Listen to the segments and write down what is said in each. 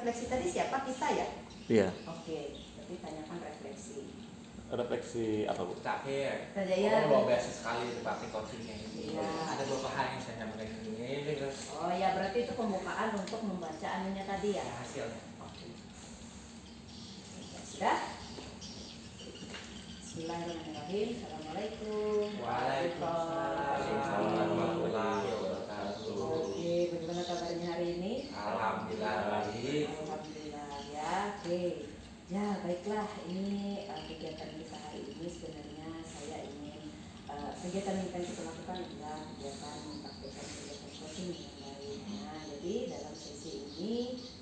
refleksi tadi siapa? Kita ya? Iya. Oke, berarti tanyakan refleksi. Refleksi apa Bu? Terakhir, Saya luar biasa sekali itu praktik coachingnya ini. Iya. Ada beberapa hal yang saya sampaikan ini, terus Oh ya, berarti itu pembukaan untuk membaca anunya tadi ya? hasilnya. Oke. Sudah? Bismillahirrahmanirrahim. Assalamualaikum. Waalaikumsalam warahmatullahi wabarakatuh. Oke, bagaimana kabarnya hari ini? Alhamdulillah baik. Alhamdulillah ya. Oke. Ya, baiklah. Ini kegiatan kita hari ini sebenarnya saya ingin kegiatan yang akan kita lakukan adalah kegiatan mempraktikkan kegiatan coaching yang baik. Nah, jadi dalam sesi ini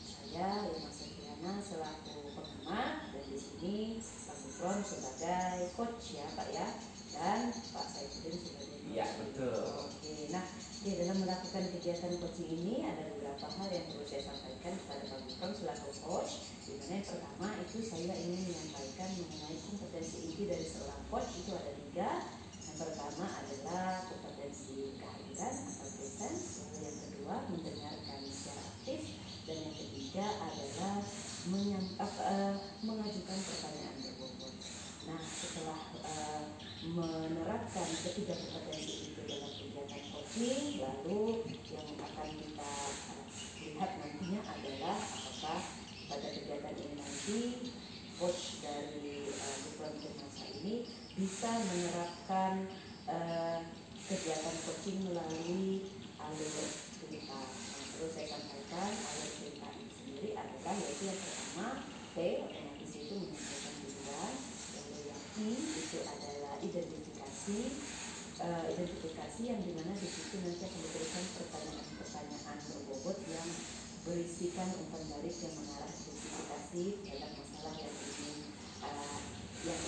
saya Irma Septiana selaku pengamat dan di sini Pak Gufron sebagai coach ya Pak ya, dan Pak Saifuddin sebagai coach. Iya, betul. Oke, nah ya, dalam melakukan kegiatan coaching ini ada beberapa hal yang perlu saya sampaikan kepada Pak Gufron selaku coach. Dimana yang pertama itu saya ingin menyampaikan mengenai kompetensi inti dari seorang coach itu ada 3. Yang pertama adalah kompetensi kehadiran atau presence, lalu yang kedua mendengarkan secara aktif, dan yang ketiga adalah mengajukan pertanyaan berbobot. Nah, setelah menerapkan ketiga kompetensi itu dalam kegiatan coaching, lalu yang akan kita lihat nantinya adalah apakah pada kegiatan ini nanti coach dari Gufron Firmansyah ini bisa menerapkan kegiatan coaching melalui alur cerita. Nah, terus saya sampaikan alur cerita ini sendiri adalah yaitu yang pertama T, otomatis itu menyampaikan tujuan, lalu yang I itu adalah identifikasi yang dimana di situ nanti akan diberikan pertanyaan-pertanyaan berbobot yang berisikan umpan balik yang mengarah spesifikasi dalam masalah yang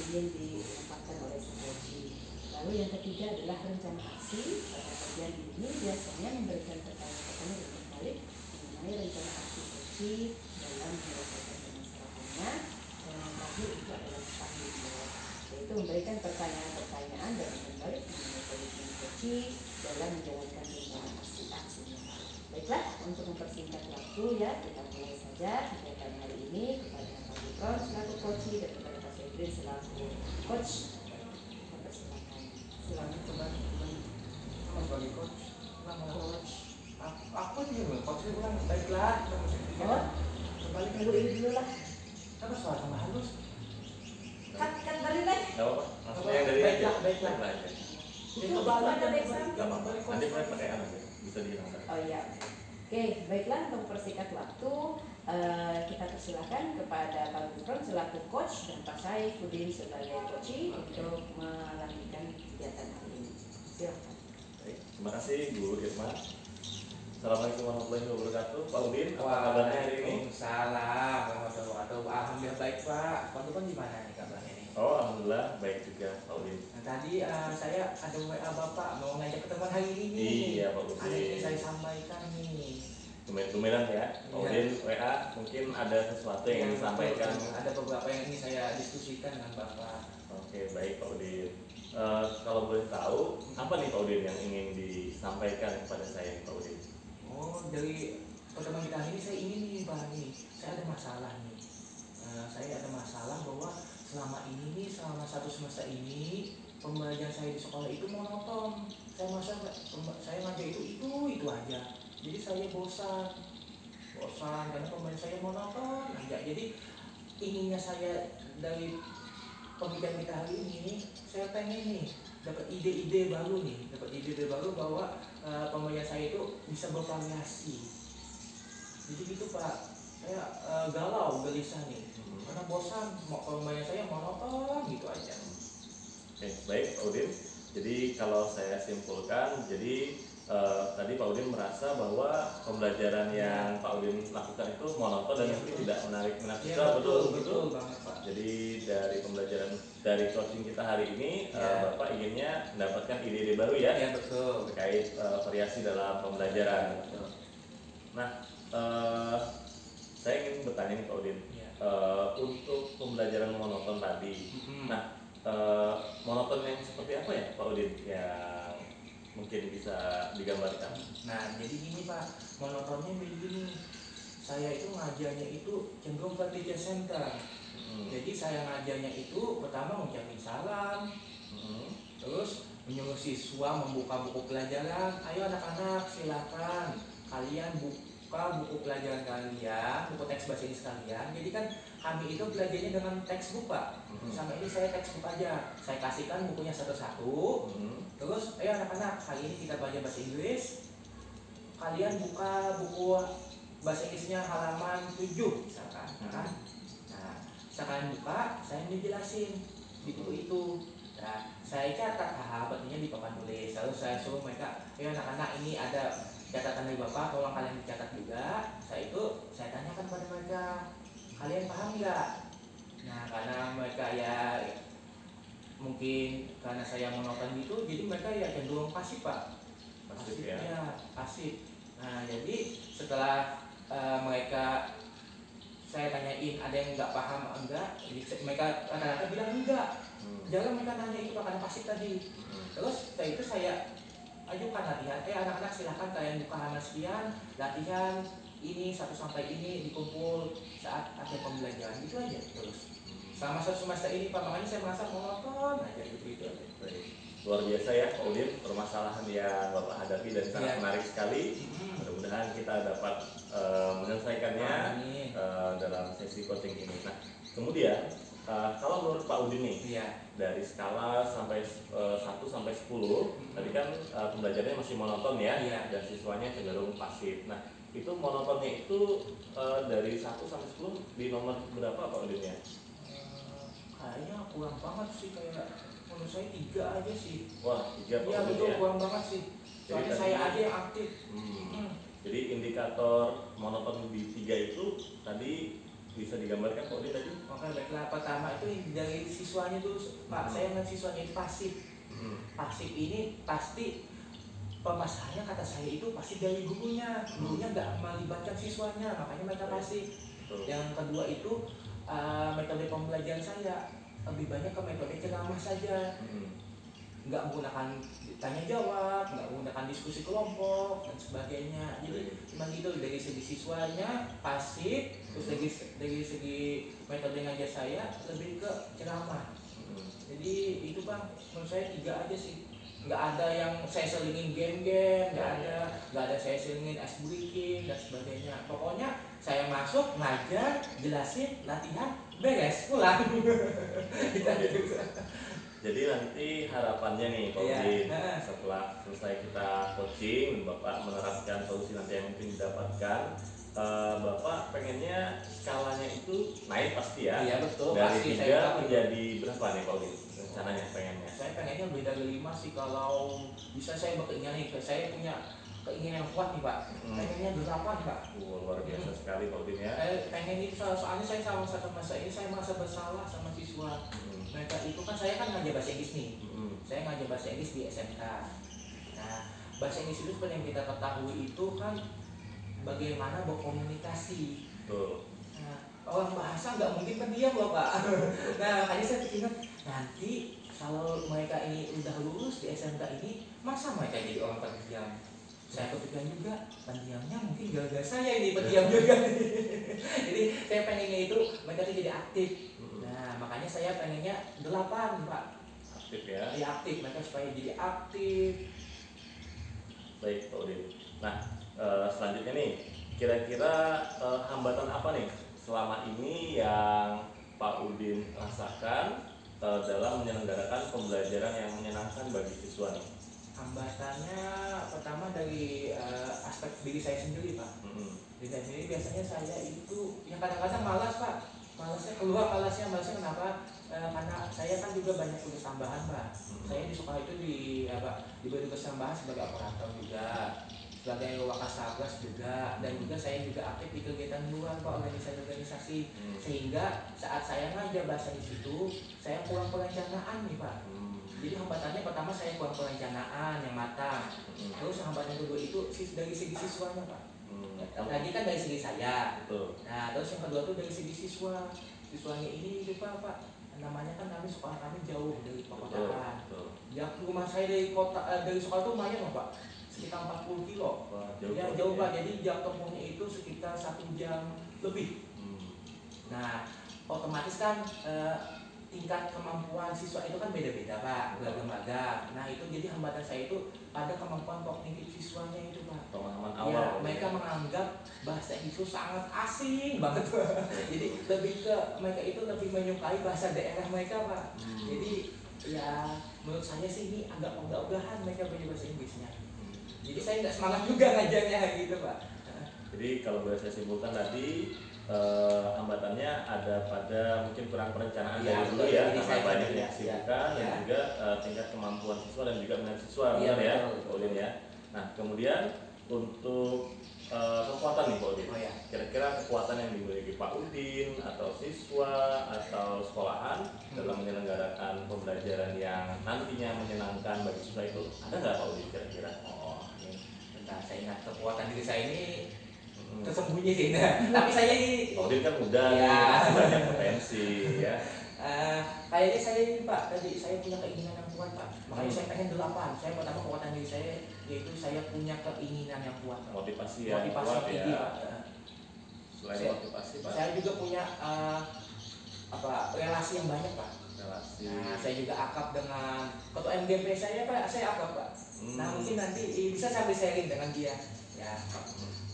ingin dilepaskan oleh si coach. Lalu yang ketiga adalah rencana aksi. Pada bagian ini biasanya memberikan pertanyaan-pertanyaan umpan balik mengenai rencana aksi coach dalam menyelesaikan permasalahannya. Dan yang terakhir itu adalah tanggung jawab, yaitu memberikan pertanyaan-pertanyaan dan umpan balik mengenai komitmen coach dalam menjalankan rencana aksi-aksinya. Baiklah, untuk mempersingkat waktu ya, kita mulai saja kegiatan hari ini kepada Pak Gufron selaku coach dan kepada Pak Saifuddin selaku coach. Silakan. Silakan coba sebagai coach. Coach. Aku juga coach itu kan baiklah. Oh, Kembali dulu ini dulu lah. Apa soal sama halus? Kan balik lagi. Gak apa-apa. Maksudnya yang dari aja. Baiklah. Itu ada background. Gak apa-apa. Nanti saya pakai anak ya. Bisa dihilangkan. Oh iya. Oke, baiklah, untuk persingkat waktu kita persilakan kepada Pak Gufron selaku coach dan Pak Saifuddin sebagai coach untuk melanjutkan kegiatan hari ini. Silakan. Baik, terima kasih Bu Irma. Assalamualaikum warahmatullahi wabarakatuh. Pak Udin, apa kabarnya hari ini? Waalaikumsalam warahmatullahi wabarakatuh. Alhamdulillah baik Pak. Pak Gufron gimana nih kabarnya nih? Oh, alhamdulillah baik juga Pak Udin. Nah, tadi saya ada WA Bapak mau ngajak ketemuan hari ini nih. Iya Pak Udin. Ada yang saya sampaikan nih. Tumben-tumbenan ya, Pak Udin WA mungkin ada sesuatu yang ingin disampaikan. Ada beberapa yang ingin saya diskusikan dengan Bapak. Oke, baik Pak Udin. Kalau boleh tahu, apa nih Pak Udin yang ingin disampaikan kepada saya Pak Udin? Oh, dari pertemuan kita ini saya ingin nih Pak nih, saya ada masalah nih. Saya ada masalah bahwa selama ini nih, selama satu semester ini pembelajaran saya di sekolah itu monoton. Saya merasa saya ngajar itu aja. Jadi saya bosan karena pembelajaran saya monoton aja. Jadi inginnya saya dari pembicaraan kita hari ini, saya pengen nih dapat ide-ide baru bahwa pembelajaran saya itu bisa bervariasi. Jadi gitu Pak, saya galau, gelisah nih, karena bosan pembelajaran saya monoton gitu aja. Oke, baik Pak Udin. Jadi kalau saya simpulkan, jadi tadi Pak Udin merasa bahwa pembelajaran yang Pak Udin lakukan itu monoton dan mungkin tidak menarik minat siswa. Betul banget Pak. Jadi dari pembelajaran dari coaching kita hari ini, Bapak inginnya mendapatkan ide-ide baru ya, Betul. terkait variasi dalam pembelajaran. Betul. Nah, saya ingin bertanya nih Pak Udin, untuk pembelajaran monoton tadi. Nah, monoton yang seperti apa ya Pak Udin yang mungkin bisa digambarkan? Nah, jadi gini Pak, monotonnya begini. Saya saya itu ngajarnya itu cenderung ke teacher center. Jadi saya ngajarnya itu pertama ngucapin salam, terus menyuruh siswa membuka buku pelajaran. Ayo anak-anak, silakan kalian buka buku pelajaran kalian, buku teks bahasa Inggris kalian. Jadi kan kami itu belajarnya dengan textbook Pak. Sama ini saya textbook aja. Saya kasihkan bukunya satu-satu. Terus ayo anak-anak, kali ini kita belajar bahasa Inggris. Kalian buka buku bahasa Inggrisnya halaman 7 misalkan. Nah, sekarang buka, saya menjelasin di buku itu. Nah, saya catat, berarti di papan tulis. Lalu saya suruh mereka, ayo anak-anak, ini ada catatan dari Bapak, tolong kalian dicatat juga. Saya tanyakan pada mereka, kalian paham nggak? Nah, karena mereka ya mungkin karena saya monoton gitu, jadi mereka ya cenderung pasif Pak. Pasif ya, pasif. Nah, jadi setelah mereka saya tanyain ada yang nggak paham enggak, jadi mereka rata-rata bilang enggak. Jangan mereka nanya itu karena pasif tadi. Terus setelah itu saya ajukan latihan, anak-anak silahkan kalian buka halaman sekian, latihan ini 1 sampai ini dikumpul saat akhir pembelajaran, gitu aja terus. Selama 1 semester ini Pak, makanya saya merasa monoton aja gitu aja. Luar biasa ya Pak Udin, permasalahan yang Bapak hadapi dan sangat menarik sekali. Mudah-mudahan kita dapat menyelesaikannya dalam sesi coaching ini. Nah, kemudian kalau menurut Pak Udin nih, dari skala sampai 1 sampai 10, tadi kan pembelajarannya masih monoton ya, dan siswanya cenderung pasif. Nah, itu monotonnya itu dari 1 sampai 10 di nomor berapa Pak Udin ya? Kayaknya kurang banget sih, kayak menurut saya 3 aja sih. Wah, 3 Iya betul ya? Kurang banget sih. Soalnya saya aja yang aktif. Jadi indikator monoton di 3 itu tadi bisa digambarkan Pak Udin tadi? Oke, baiklah. Pertama itu dari siswanya tuh Pak, saya ngeliat siswanya itu pasif. Pasif ini pasti permasalahannya kata saya itu pasti dari gurunya. Gurunya nggak melibatkan siswanya, makanya mereka pasif. Yang kedua itu metode pembelajaran saya lebih banyak ke metode ceramah saja, nggak menggunakan tanya jawab, nggak menggunakan diskusi kelompok dan sebagainya. Jadi cuma gitu, dari segi siswanya pasif, terus dari segi metode ngajar saya lebih ke ceramah. Jadi itu Bang, menurut saya 3 aja sih. Nggak ada yang saya selingin game-game, nggak ada saya selingin ice breaking dan sebagainya. Pokoknya saya masuk, ngajar, jelasin, latihan, beres, pulang. Jadi nanti harapannya nih Pak Udin, setelah selesai kita coaching, Bapak menerapkan solusi nanti yang mungkin didapatkan, Bapak pengennya skalanya itu naik pasti ya? Iya betul. Dari pasti 3 menjadi berapa nih Pak Udin? Rencananya pengennya? Saya pengennya lebih dari 5 sih, kalau bisa saya berkeinginan nih, saya punya keinginan yang kuat nih Pak. Pengennya 8 Pak. Luar biasa sekali Pak Udin ya. Saya pengen itu, soalnya saya sama satu masa ini saya merasa bersalah sama siswa. Mereka itu kan, saya kan ngajar bahasa Inggris nih. Saya ngajar bahasa Inggris di SMK. Nah, bahasa Inggris itu seperti yang kita ketahui itu kan bagaimana berkomunikasi. Nah, orang bahasa nggak mungkin pendiam loh Pak. Nah, makanya saya pikirkan nanti kalau mereka ini udah lulus di SMK ini, masa mereka jadi orang pendiam? Saya kepikiran juga, pendiamnya mungkin gara-gara saya ini pendiam juga. Jadi saya pengennya itu mereka tuh jadi aktif. Nah, makanya saya pengennya 8 Pak. Aktif ya? Iya aktif, mereka supaya jadi aktif. Baik Pak Udin. Nah, selanjutnya nih, kira-kira hambatan apa nih selama ini yang Pak Udin rasakan dalam menyelenggarakan pembelajaran yang menyenangkan bagi siswa nih? Hambatannya pertama dari aspek diri saya sendiri Pak. Diri saya sendiri biasanya saya itu yang kadang-kadang malas Pak. Malasnya kenapa? Karena saya kan juga banyak tugas tambahan Pak. Saya di sekolah itu diberi tugas tambahan sebagai operator juga, sebagai wakasabgas juga, dan juga saya juga aktif di kegiatan luar Pak, organisasi-organisasi. Sehingga saat saya ngajar bahasa di situ, saya kurang perencanaan nih Pak. Jadi hambatannya pertama saya kurang perencanaan yang matang. Terus hambatan kedua itu dari segi siswanya Pak. Tadi kan dari segi saya. Nah, terus yang kedua tuh dari segi siswa. Siswanya ini juga Pak, namanya kan sekolah kami jauh dari perkotaan. Rumah saya dari sekolah tuh lumayan loh Pak, sekitar 40 kilo. Ya jauh Pak. Jadi jam tempuhnya itu sekitar 1 1 jam lebih. Hmm. Nah, otomatis kan tingkat kemampuan siswa itu kan beda-beda Pak, lembaga. Nah itu jadi hambatan saya itu pada kemampuan kognitif siswanya itu Pak. Pemahaman Ya, awal. mereka menganggap bahasa itu sangat asing banget Pak. Jadi lebih ke mereka itu lebih menyukai bahasa daerah mereka Pak. Jadi ya menurut saya sih ini agak ogah-ogahan mereka punya bahasa Inggrisnya. Jadi saya nggak semangat juga ngajarnya gitu Pak. Jadi kalau boleh saya simpulkan tadi hambatannya ada pada mungkin kurang perencanaan Ya, dari dulu ya, jadi karena saya banyak ya, kesibukan dan ya. juga tingkat kemampuan siswa dan juga minat siswa, Iya, benar ya, betul. Pak Udin ya. Nah kemudian untuk kekuatan nih Pak Udin, Oh ya. kira-kira kekuatan yang dimiliki Pak Udin atau siswa atau sekolahan dalam menyelenggarakan pembelajaran yang nantinya menyenangkan bagi siswa itu ada nggak Pak Udin kira-kira? Oh, ini bentar saya ingat kekuatan diri saya ini tersembunyi sih. Nah, tapi saya ini Pak Udin kan muda, ya. masih banyak potensi ya. Kayaknya saya ini Pak, tadi saya punya keinginan yang kuat Pak. Makanya saya pengen 8. Saya pertama kekuatan diri saya yaitu saya punya keinginan yang kuat Pak. Motivasi yang Motivasi kuat tinggi ya. Pak. Selain Saya- motivasi Pak, Saya juga punya relasi yang banyak Pak. relasi. Nah, saya juga akrab dengan ketua MGP saya Pak, saya akrab Pak. Nah mungkin nanti bisa sampai sharing dengan dia ya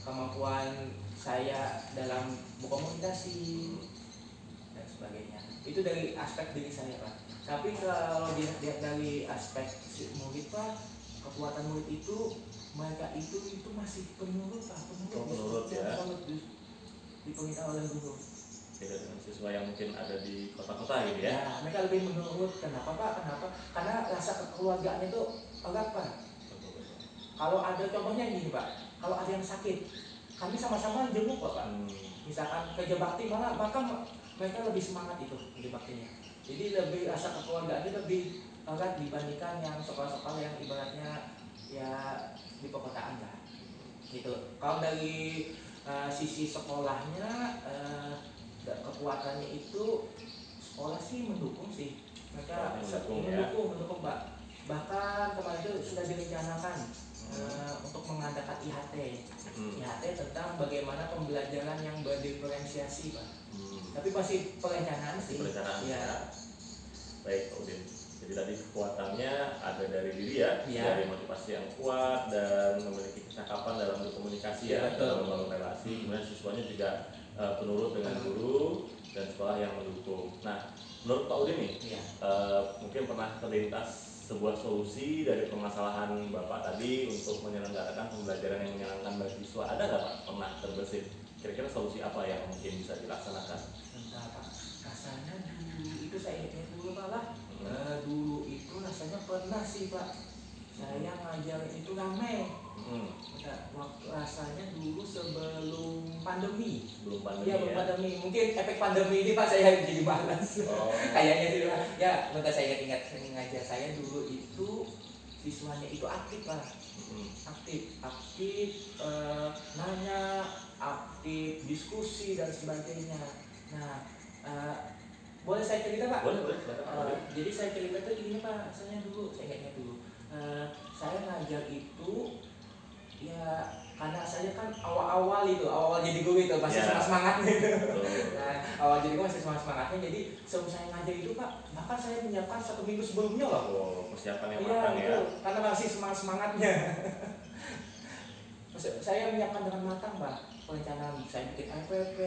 kemampuan saya dalam berkomunikasi dan sebagainya. Itu dari aspek diri saya Pak. Tapi kalau dilihat dari aspek si murid Pak, kekuatan murid itu mereka itu masih penurut Pak, Penurut ya. diperintah oleh guru. Beda dengan siswa yang mungkin ada di kota-kota gitu ya. Ya, mereka lebih menurut. Kenapa Pak? Kenapa? Karena rasa kekeluargaan itu erat Pak. Kalau ada contohnya gini Pak, kalau ada yang sakit, kami sama-sama jenguk Pak. Misalkan kerja bakti maka mereka lebih semangat itu kerja baktinya. Jadi lebih rasa kekeluargaan itu lebih erat dibandingkan yang sekolah-sekolah yang ibaratnya ya di perkotaan lah. Gitu. Kalau dari sisi sekolahnya kekuatannya itu sekolah sih mendukung sih. Mereka mendukung Pak. Bahkan kemarin itu sudah direncanakan untuk mengadakan IHT. IHT tentang bagaimana pembelajaran yang berdiferensiasi Pak. Tapi masih perencanaan sih. Perencanaan Ya. ya. Baik Pak Udin. Jadi tadi kekuatannya ada dari diri ya, dari motivasi yang kuat dan memiliki kecakapan dalam berkomunikasi ya, dalam membangun relasi. Kemudian siswanya juga penurut dengan guru dan sekolah yang mendukung. Nah, menurut Pak Udin nih, mungkin pernah terlintas sebuah solusi dari permasalahan Bapak tadi untuk menyelenggarakan pembelajaran yang menyenangkan bagi siswa. Ada nggak Pak pernah terbesit? Kira-kira solusi apa yang mungkin bisa dilaksanakan? Entah Pak, rasanya dulu itu saya ingat dulu Pak lah. Dulu itu rasanya pernah sih Pak. Saya ngajarin itu ramai. Waktu rasanya dulu sebelum pandemi. Belum pandemi Iya, belum ya? pandemi. Mungkin efek pandemi ini Pak saya jadi malas. Oh. Kayaknya sih Pak. Ya, bentar saya ingat ngajar saya dulu itu siswanya itu aktif Pak. Aktif nanya, aktif diskusi dan sebagainya. Nah, boleh saya cerita Pak? Boleh, silakan. Jadi saya cerita tuh gini Pak, saya ingatnya dulu. Saya ngajar itu ya karena saya kan awal jadi guru itu masih semangatnya itu. Nah, awal jadi guru masih semangatnya, jadi sebelum saya ngajar itu Pak, bahkan saya menyiapkan 1 minggu sebelumnya loh. Oh, persiapan yang Iya, matang ya. Karena masih semangatnya. Saya menyiapkan dengan matang Pak. Perencanaan saya bikin RPP,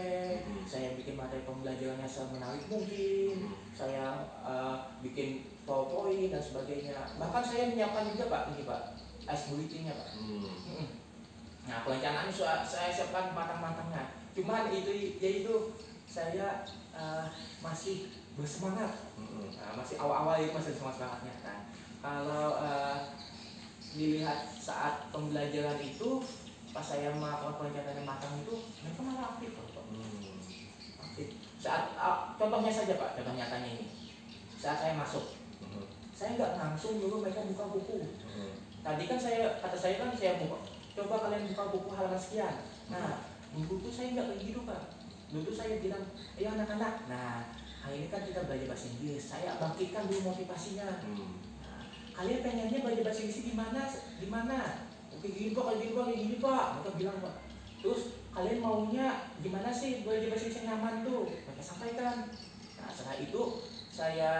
saya bikin materi pembelajarannya semenarik mungkin, saya bikin PowerPoint dan sebagainya. Bahkan saya menyiapkan juga Pak ini Pak, ice bulletin-nya Pak. Nah perencanaan saya siapkan matang-matangnya. Cuman itu saya masih bersemangat, masih awal-awal itu masih semangatnya. Nah kalau dilihat saat pembelajaran itu, pas saya melakukan perencanaan yang matang itu, mereka malah aktif Pak. Aktif. Saat contohnya saja Pak, contoh nyatanya ini. Saat saya masuk, saya nggak langsung dulu mereka buka buku. Tadi kan kata saya kan saya buka, coba kalian buka buku halaman sekian. Nah, dulu tuh saya nggak kayak gitu Pak. Dulu tuh saya bilang, ayo anak-anak. Nah, hari ini kan kita belajar bahasa Inggris. Saya bangkitkan dulu motivasinya. Nah, kalian pengennya belajar bahasa Inggris di mana? Oke gini Pak, kayak gini Pak. Mereka bilang Pak. Terus kalian maunya gimana sih belajar bahasa Inggris yang nyaman tuh, mereka sampaikan. Nah setelah itu saya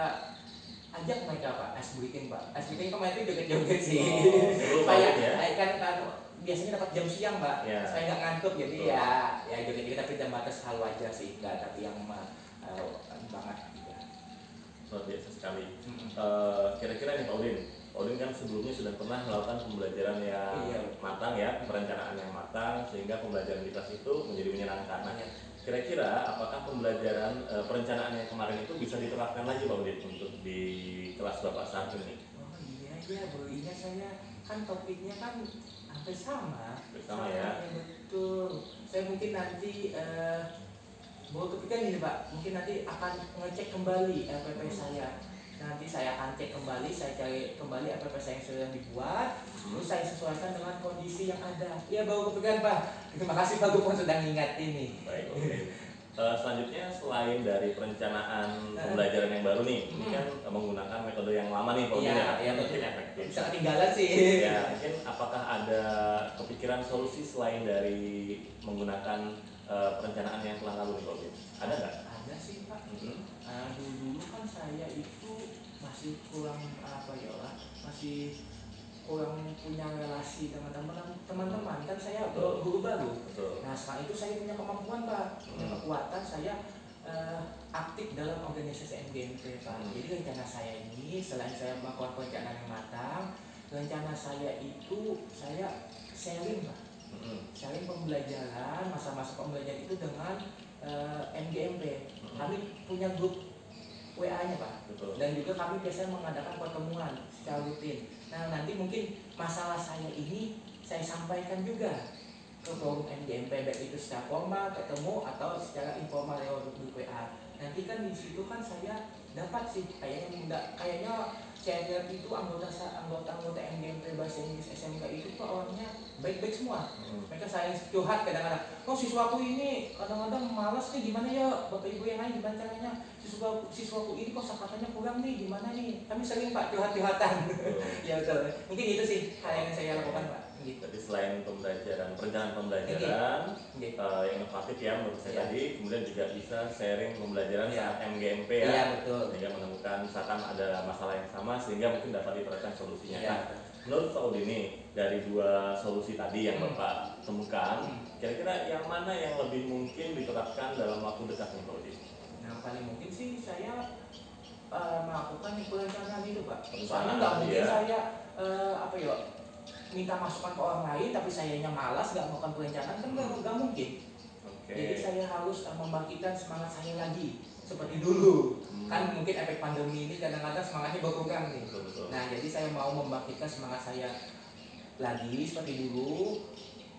ajak mereka Pak, ice breaking Pak. Ice breaking kemarin itu joget-joget sih. Supaya kan biasanya dapat jam siang Pak, saya nggak ngantuk jadi ya joget-joget tapi jam batas hal wajar sih, nggak tapi yang banget gitu. Luar biasa sekali. Kira-kira nih Pak Udin kan sebelumnya sudah pernah melakukan pembelajaran yang matang ya, perencanaan yang matang sehingga pembelajaran di kelas itu menjadi menyenangkan. Nah, kira-kira apakah pembelajaran perencanaan yang kemarin itu bisa diterapkan lagi Pak Udin untuk di kelas Bapak saat ini? Oh iya Bu, ingat saya kan topiknya kan hampir sama. Sama ya. Betul. Saya mungkin nanti topik kan ini Pak, mungkin nanti akan ngecek kembali LPP saya. Nanti saya akan cek kembali, saya cari kembali LPP saya yang sudah dibuat, terus saya sesuaikan dengan kondisi yang ada. Iya baru kepikiran Pak. Terima kasih Pak Gupon sudah ngingatin nih. Baik, oke. Selanjutnya selain dari perencanaan pembelajaran yang baru nih, ini kan menggunakan metode yang lama nih, Iya, mungkin efektif. Bisa ketinggalan sih. Ya, mungkin apakah ada kepikiran solusi selain dari menggunakan perencanaan yang telah lalu nih, Pak? Ada nggak? Ada sih Pak. Dulu kan saya itu masih kurang masih kurang punya relasi dengan teman-teman kan saya guru baru. Nah sekarang itu saya punya kemampuan Pak, punya kekuatan, saya aktif dalam organisasi MGMP Pak. Jadi rencana saya ini selain saya melakukan perencanaan yang matang, rencana saya itu saya sharing Pak, sharing pembelajaran, masa-masa pembelajaran itu dengan MGMP. Kami punya grup WA-nya Pak. Betul. Dan juga kami biasanya mengadakan pertemuan secara rutin. Nah nanti mungkin masalah saya ini saya sampaikan juga ke forum MGMP, baik itu secara formal ketemu atau secara informal lewat grup WA. Nanti kan di situ kan saya dapat sih kayaknya saya lihat itu anggota MGMP bahasa Inggris SMK itu kok orangnya baik-baik semua. Mereka saya curhat kadang-kadang, siswaku ini kadang-kadang malas nih, gimana ya Bapak Ibu yang lain, gimana caranya siswaku ini kok katanya kurang nih, gimana nih. Kami sering Pak curhat-curhatan. Ya betul. Mungkin itu sih hal yang saya lakukan Pak. Gitu. Jadi selain perencanaan pembelajaran yang inovatif ya menurut saya tadi, kemudian juga bisa sharing pembelajaran saat MGMP ya. Iya betul. Sehingga menemukan misalkan ada masalah yang sama sehingga mungkin dapat diterapkan solusinya. Nah, menurut Pak Udin nih dari dua solusi tadi yang Bapak temukan, kira-kira yang mana yang lebih mungkin diterapkan dalam waktu dekat nih Pak Udin? Nah paling mungkin sih saya melakukan perencanaan itu Pak. Soalnya nggak mungkin saya minta masukan ke orang lain tapi sayanya malas nggak melakukan perencanaan, kan nggak mungkin. Jadi saya harus membangkitkan semangat saya lagi seperti dulu. Kan mungkin efek pandemi ini kadang-kadang semangatnya berkurang nih. Nah jadi saya mau membangkitkan semangat saya lagi seperti dulu,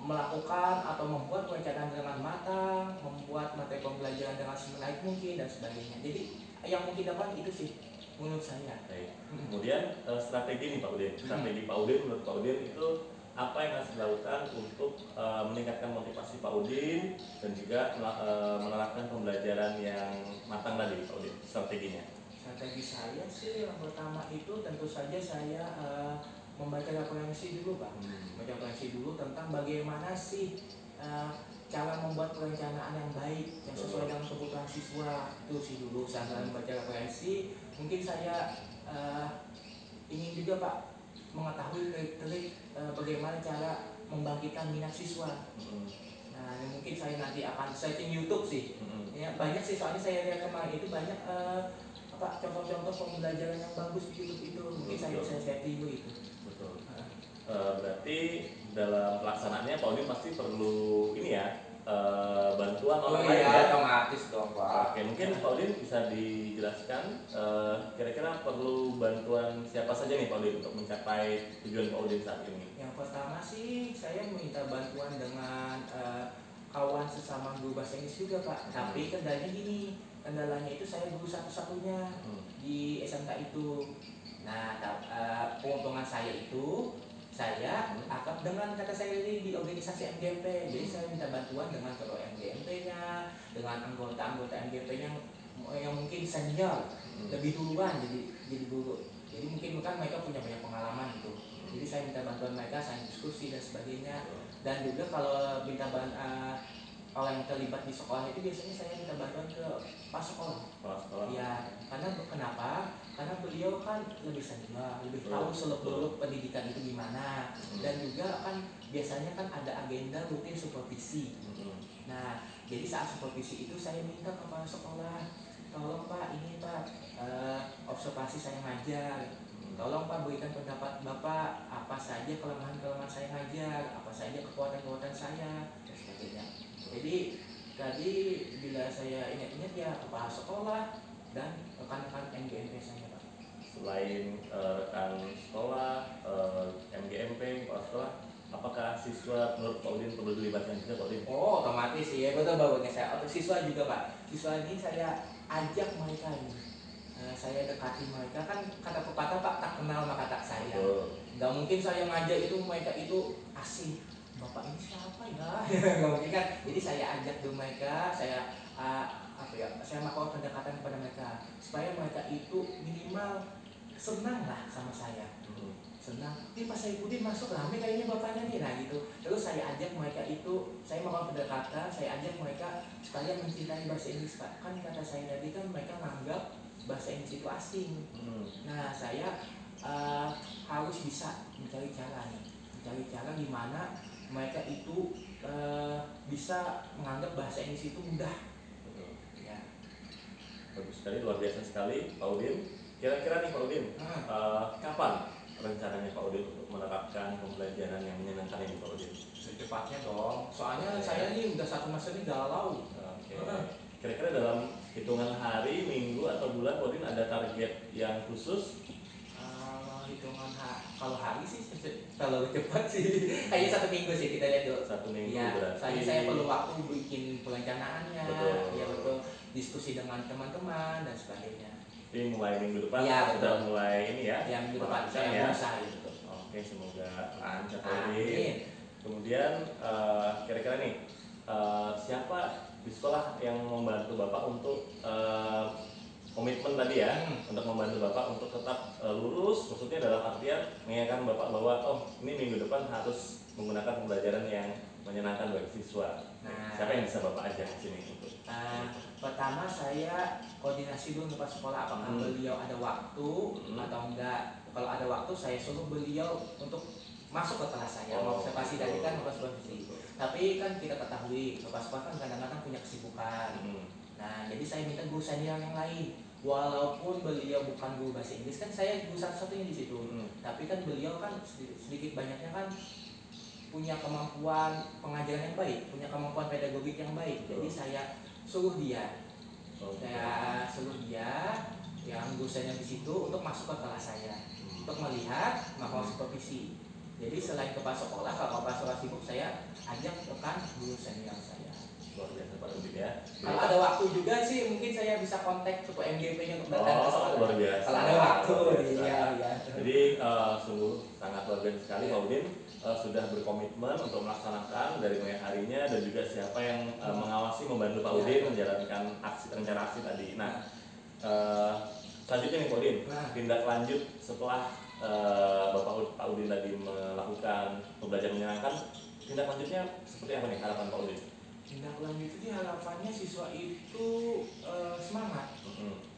melakukan atau membuat perencanaan dengan matang, membuat materi pembelajaran dengan semenarik mungkin dan sebagainya. Jadi yang mungkin dapat itu sih menurut saya. Baik. Kemudian strategi nih Pak Udin, strategi Pak Udin menurut Pak Udin itu apa yang harus dilakukan untuk meningkatkan motivasi Pak Udin dan juga menerapkan pembelajaran yang matang tadi Pak Udin, strateginya? Strategi saya sih yang pertama itu tentu saja saya membaca referensi dulu Pak. Membaca referensi dulu tentang bagaimana sih cara membuat perencanaan yang baik yang sesuai dengan kebutuhan siswa. Itu sih dulu saya membaca referensi. Mungkin saya ingin juga Pak mengetahui trik-trik bagaimana cara membangkitkan minat siswa. Nah mungkin saya nanti akan searching YouTube sih. Ya, banyak sih soalnya saya lihat kemarin itu banyak contoh-contoh pembelajaran yang bagus di YouTube itu. Mungkin saya bisa share dulu itu. Betul. Berarti dalam pelaksanaannya Pak Udin pasti perlu ini ya bantuan orang lain ya? Otomatis dong Pak. Oke, mungkin Pak Udin bisa dijelaskan kira-kira perlu bantuan siapa saja nih Pak Udin untuk mencapai tujuan Pak Udin saat ini? Yang pertama sih saya minta bantuan dengan kawan sesama guru bahasa Inggris juga Pak. Tapi kendalanya itu saya guru satu-satunya di SMK itu. Nah keuntungan saya itu saya akap dengan kata saya ini di organisasi MGMP. Jadi saya minta bantuan dengan ketua MGMP-nya, dengan anggota-anggota MGMP-nya yang mungkin senior, lebih duluan jadi guru. Jadi mungkin kan mereka punya banyak pengalaman gitu. Jadi saya minta bantuan mereka, saya diskusi dan sebagainya. Dan juga kalau minta orang yang terlibat di sekolah itu biasanya saya minta bantuan ke Pak sekolah. Kepala sekolah. Ya, karena kenapa? Karena beliau kan lebih senior, lebih tahu seluk-beluk pendidikan itu gimana, dan juga kan biasanya kan ada agenda rutin supervisi. Nah, jadi saat supervisi itu saya minta ke kepala sekolah, tolong Pak, ini Pak, observasi saya ngajar, tolong Pak berikan pendapat Bapak apa saja kelemahan-kelemahan saya ngajar, apa saja kekuatan-kekuatan saya, dan sebagainya. Jadi tadi bila saya ingat-ingat ya kepala sekolah dan rekan-rekan MGMP saya Pak. Selain rekan sekolah, MGMP, kepala sekolah, apakah siswa menurut Pak Udin perlu dilibatkan juga Pak Udin? Oh, otomatis ya, betul banget saya. Untuk siswa juga Pak, siswa ini saya ajak mereka ini. Saya dekati mereka, kan kata pepatah Pak, tak kenal maka tak sayang. Gak mungkin saya ngajak itu mereka itu asing. Bapak ini siapa ya? Gak mungkin kan. Jadi saya ajak dulu mereka, saya saya melakukan pendekatan kepada mereka supaya mereka itu minimal senang lah sama saya. Senang, ini Pak Saifuddin masuk rame kayaknya bapaknya nih, nah gitu. Terus saya ajak mereka itu, saya melakukan pendekatan, saya ajak mereka supaya mencintai bahasa Inggris Pak. Kan kata saya tadi kan mereka menganggap bahasa Inggris itu asing. Nah saya harus bisa mencari cara nih, mencari cara gimana mereka itu bisa menganggap bahasa Inggris itu mudah. Ya. Bagus sekali, luar biasa sekali Pak Udin. Kira-kira nih Pak Udin, kapan rencananya Pak Udin untuk menerapkan pembelajaran yang menyenangkan ini Pak Udin? Secepatnya dong, soalnya saya ini udah 1 masa ini galau. Oke. Kira-kira dalam hitungan hari, minggu atau bulan Pak Udin ada target yang khusus? Hitungan kalau hari sih terlalu cepat sih. Kayaknya 1 minggu sih kita lihat dulu. 1 minggu Ya, berarti. soalnya saya perlu waktu bikin perencanaannya, Betul. ya betul, diskusi dengan teman-teman dan sebagainya. Jadi mulai minggu depan Ya, sudah mulai ini ya? Ya minggu depan melakukan saya ya? berusaha gitu. Oke, semoga lancar Pak Udin. Amin. Kemudian kira-kira nih siapa di sekolah yang membantu Bapak untuk komitmen tadi ya, untuk membantu Bapak untuk tetap lurus, maksudnya dalam artian mengingatkan Bapak bahwa oh ini minggu depan harus menggunakan pembelajaran yang menyenangkan bagi siswa. Nah, Siapa yang bisa Bapak ajak di sini untuk? pertama saya koordinasi dulu dengan sekolah apakah beliau ada waktu atau enggak. Kalau ada waktu saya suruh beliau untuk masuk ke kelas saya, mau observasi tadi kan observasi. Tapi kan kita ketahui bapak sekolah kan kadang-kadang punya kesibukan. Nah jadi saya minta guru senior yang lain. Walaupun beliau bukan guru bahasa Inggris, kan saya guru satu-satunya di situ. Tapi kan beliau kan sedikit banyaknya kan punya kemampuan pengajaran yang baik, punya kemampuan pedagogik yang baik. Jadi saya suruh dia, yang dosennya di situ untuk masuk ke kelas saya, untuk melihat melakukan supervisi. Jadi selain kepala sekolah, kalau kepala sekolah sibuk saya ajak rekan guru senior saya. Luar biasa Pak Udin ya. Kalau ada waktu juga sih mungkin saya bisa kontak ketua MGP-nya untuk datang ke sekolah. Luar biasa. Kalau ada waktu, iya. Jadi sungguh sangat luar biasa sekali Pak Udin sudah berkomitmen untuk melaksanakan dari mulai harinya dan juga siapa yang mengawasi membantu Pak Udin menjalankan rencana aksi tadi. Nah, selanjutnya nih Pak Udin, tindak lanjut setelah Pak Udin tadi melakukan pembelajaran menyenangkan, tindak lanjutnya seperti apa nih harapan Pak Udin? Tindak lanjut itu harapannya siswa itu semangat.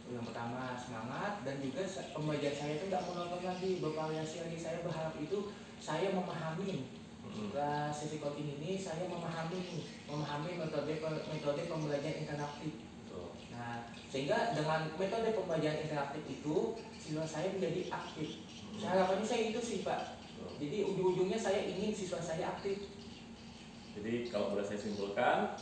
Yang pertama semangat, dan juga pembelajaran saya itu tidak monoton lagi, bervariasi lagi. Saya berharap itu saya memahami sesi coaching ini, saya memahami metode pembelajaran interaktif. Nah, sehingga dengan metode pembelajaran interaktif itu siswa saya menjadi aktif. Harapannya saya itu sih Pak. Jadi ujung-ujungnya saya ingin siswa saya aktif. Jadi kalau boleh saya simpulkan,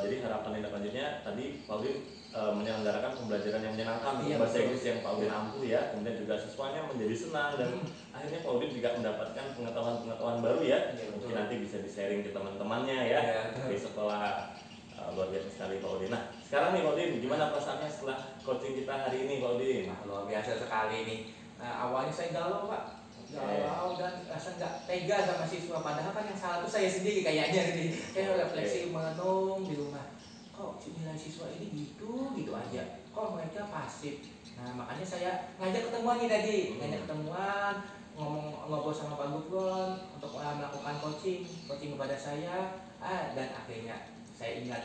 jadi harapan tindak lanjutnya tadi Pak Udin menyelenggarakan pembelajaran yang menyenangkan untuk bahasa Inggris yang Pak Udin ampuh ya, kemudian juga siswanya menjadi senang dan akhirnya Pak Udin juga mendapatkan pengetahuan baru ya, mungkin nanti bisa di-sharing ke teman-temannya ya di sekolah. Luar biasa sekali Pak Udin. Nah sekarang nih Pak Udin, gimana perasaannya setelah coaching kita hari ini Pak Udin? Luar biasa sekali nih. Awalnya saya galau Pak, galau dan rasa nggak tega sama siswa, padahal kan yang salah itu saya sendiri kayaknya nih. Saya refleksi merenung di rumah, kok nilai siswa ini gitu aja, kok mereka pasif. Nah makanya saya ngajak ketemuan nih tadi, ngobrol sama Pak Gufron untuk melakukan coaching kepada saya, dan akhirnya Saya ingat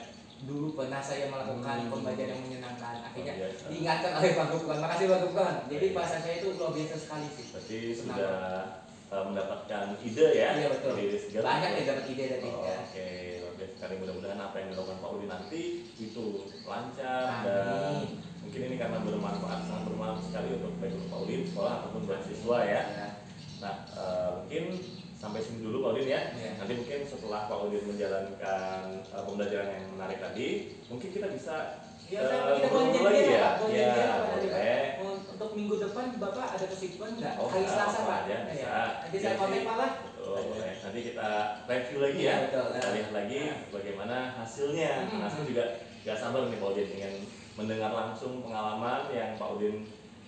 dulu pernah saya melakukan pembelajaran yang menyenangkan, akhirnya Luar biasa. diingatkan oleh Pak Gufron. Makasih Pak Gufron. Jadi bahasa saya itu luar biasa sekali sih. Berarti Senang. sudah mendapatkan ide ya. Iya betul. Dari segala Banyak macam. yang dapat ide dari ya. Oke, luar biasa sekali. Mudah-mudahan apa yang dilakukan Pak Udin nanti itu lancar dan mungkin ini karena bermanfaat, sangat bermanfaat sekali untuk baik untuk Pak Udin, sekolah ataupun buat siswa ya. Nah, mungkin sampai sini dulu Pak Udin ya. Iya. Nanti mungkin setelah Pak Udin menjalankan pembelajaran yang menarik tadi, mungkin kita bisa Ya, kita boleh ngobrol lagi janjian, ya. Pak. Boleh Ya, janjian, Pak, tadi, Pak. boleh. Untuk minggu depan Bapak ada kesibukan nggak? Oh, Hari nggak Selasa apa-apa Pak. aja, bisa. Ya. Nanti saya kontak Pak lah. Betul, boleh. Nanti kita review lagi Iya, ya. betul. Kita lihat lagi bagaimana hasilnya. Nah, saya juga gak sabar nih Pak Udin ingin mendengar langsung pengalaman yang Pak Udin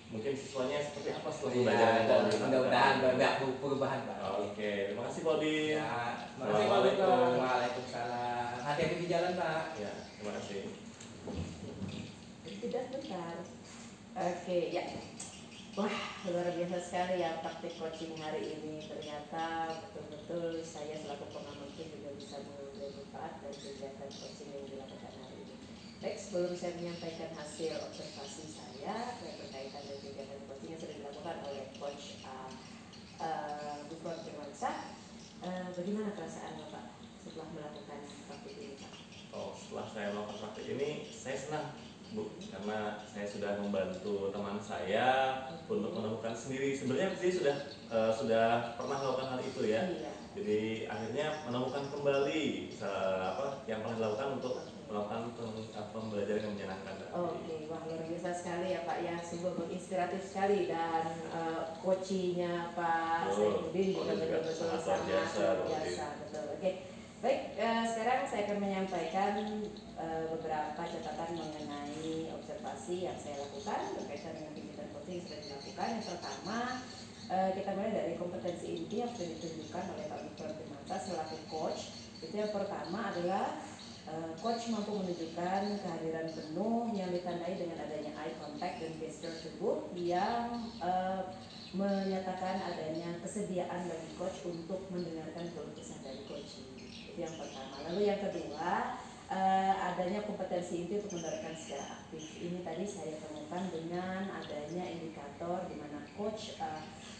mungkin siswanya seperti apa setelah pembelajaran yang Pak Udin lakukan. Mudah-mudahan banyak perubahan Pak. Oke, terima kasih Pak Udin. Ya, terima kasih Pak Gufron. Waalaikumsalam. Hati-hati di jalan Pak. Ya, terima kasih. Tidak bentar. Oke, ya. Wah, luar biasa sekali ya praktik coaching hari ini. Ternyata betul-betul saya selaku pengamat juga bisa mengambil manfaat dari kegiatan coaching yang dilakukan hari ini. Baik, sebelum saya menyampaikan hasil observasi saya yang berkaitan dengan kegiatan coaching yang sudah dilakukan oleh Coach Gufron Firmansyah, bagaimana perasaan Bapak setelah melakukan praktik ini, Pak? Oh, setelah saya melakukan praktik ini, saya senang Bu, karena saya sudah membantu teman saya untuk menemukan sendiri. Sebenarnya dia sudah pernah melakukan hal itu ya. Iya. Jadi akhirnya menemukan kembali apa yang pernah dilakukan untuk melakukan pembelajaran yang menyenangkan. Oke, wah luar biasa sekali ya Pak ya, sungguh menginspiratif sekali dan coachingnya Pak Saifuddin juga betul-betul sangat luar biasa, betul. Oke, baik, sekarang saya akan menyampaikan beberapa catatan mengenai observasi yang saya lakukan berkaitan dengan kegiatan coaching yang sudah dilakukan. Yang pertama, kita mulai dari kompetensi inti yang sudah ditunjukkan oleh Pak Gufron Firmansyah selaku coach. Itu yang pertama adalah coach mampu menunjukkan kehadiran penuh yang ditandai dengan adanya eye contact dan gesture tubuh yang menyatakan adanya kesediaan bagi coach untuk mendengarkan keluh kesah dari coach. Itu yang pertama. Lalu yang kedua, adanya kompetensi inti untuk menerapkan secara aktif. Ini tadi saya temukan dengan adanya indikator di mana coach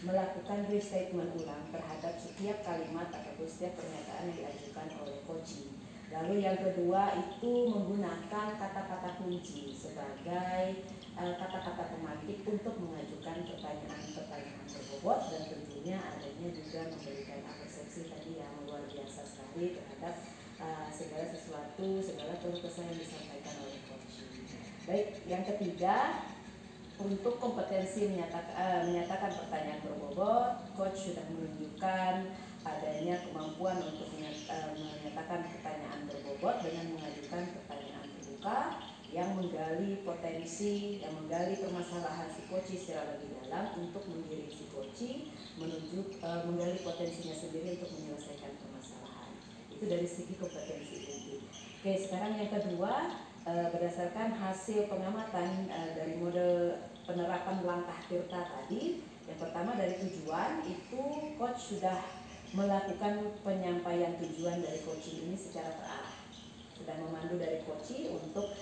melakukan restatement ulang terhadap setiap kalimat ataupun setiap pernyataan yang diajukan oleh coaching. Lalu yang kedua itu menggunakan kata-kata kunci sebagai kata-kata pemantik untuk mengajukan pertanyaan-pertanyaan berbobot, dan tentunya adanya juga memberikan persepsi tadi yang luar biasa sekali terhadap segala sesuatu, segala keluh kesah yang disampaikan oleh coach. Baik, yang ketiga, untuk kompetensi menyatakan pertanyaan berbobot, coach sudah menunjukkan adanya kemampuan untuk menyatakan pertanyaan berbobot dengan mengajukan pertanyaan terbuka yang menggali potensi, yang menggali permasalahan si coach secara lebih dalam untuk menggiring si coach menuju menggali potensinya sendiri untuk menyelesaikan permasalahan. Itu dari segi kompetensi inti. Oke, sekarang yang kedua, berdasarkan hasil pengamatan dari model penerapan langkah Tirta tadi, yang pertama dari tujuan itu coach sudah melakukan penyampaian tujuan dari coaching ini secara terarah, sudah memandu dari coaching untuk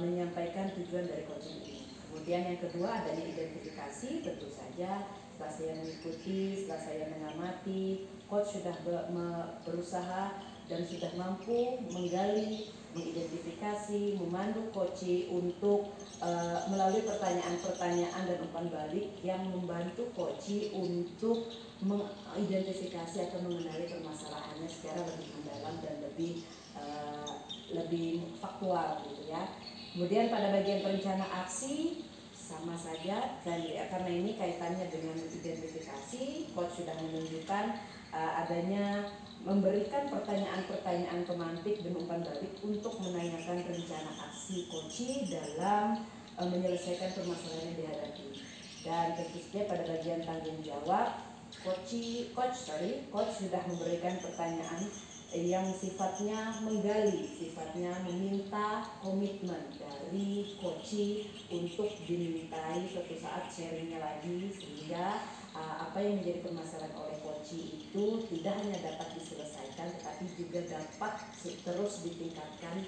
menyampaikan tujuan dari coaching ini. Kemudian yang kedua adanya identifikasi, tentu saja setelah saya mengikuti, setelah saya mengamati, coach sudah berusaha dan sudah mampu menggali, mengidentifikasi, memandu coach untuk melalui pertanyaan-pertanyaan dan umpan balik yang membantu coach untuk mengidentifikasi atau mengenali permasalahannya secara lebih mendalam dan lebih faktual gitu ya. Kemudian pada bagian perencana aksi sama saja, dan karena ini kaitannya dengan identifikasi, coach sudah menunjukkan adanya memberikan pertanyaan-pertanyaan pemantik dan umpan balik untuk menanyakan rencana aksi coach dalam menyelesaikan permasalahan yang dihadapi. Dan tentu saja pada bagian tanggung jawab, coach sudah memberikan pertanyaan yang sifatnya menggali, sifatnya meminta komitmen dari coach untuk dimintai suatu saat sharingnya lagi, sehingga apa yang menjadi permasalahan oleh Koci itu tidak hanya dapat diselesaikan, tetapi juga dapat terus ditingkatkan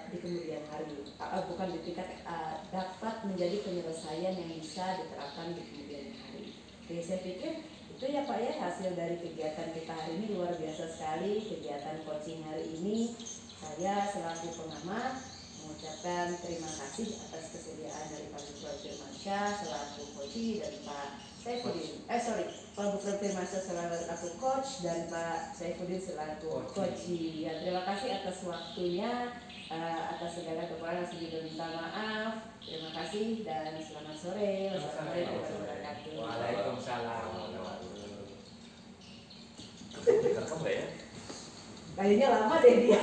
di kemudian hari. Bukan ditingkat, dapat menjadi penyelesaian yang bisa diterapkan di kemudian hari. Jadi saya pikir itu ya Pak ya, hasil dari kegiatan kita hari ini luar biasa sekali. Kegiatan coaching hari ini, saya selaku pengamat mengucapkan terima kasih atas kesediaan dari Pak Gufron Firmansyah selaku coach dan Pak Saifuddin, Pak Gufron Firmansyah selaku coach dan Pak Saifuddin selaku coach. Ya, terima kasih atas waktunya, atas segala kekurangan saya minta maaf. Terima kasih dan selamat sore. Wassalamualaikum warahmatullahi wabarakatuh. Waalaikumsalam. Rekam nggak ya? Kayaknya lama deh dia,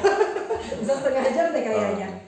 bisa setengah jam deh kayaknya.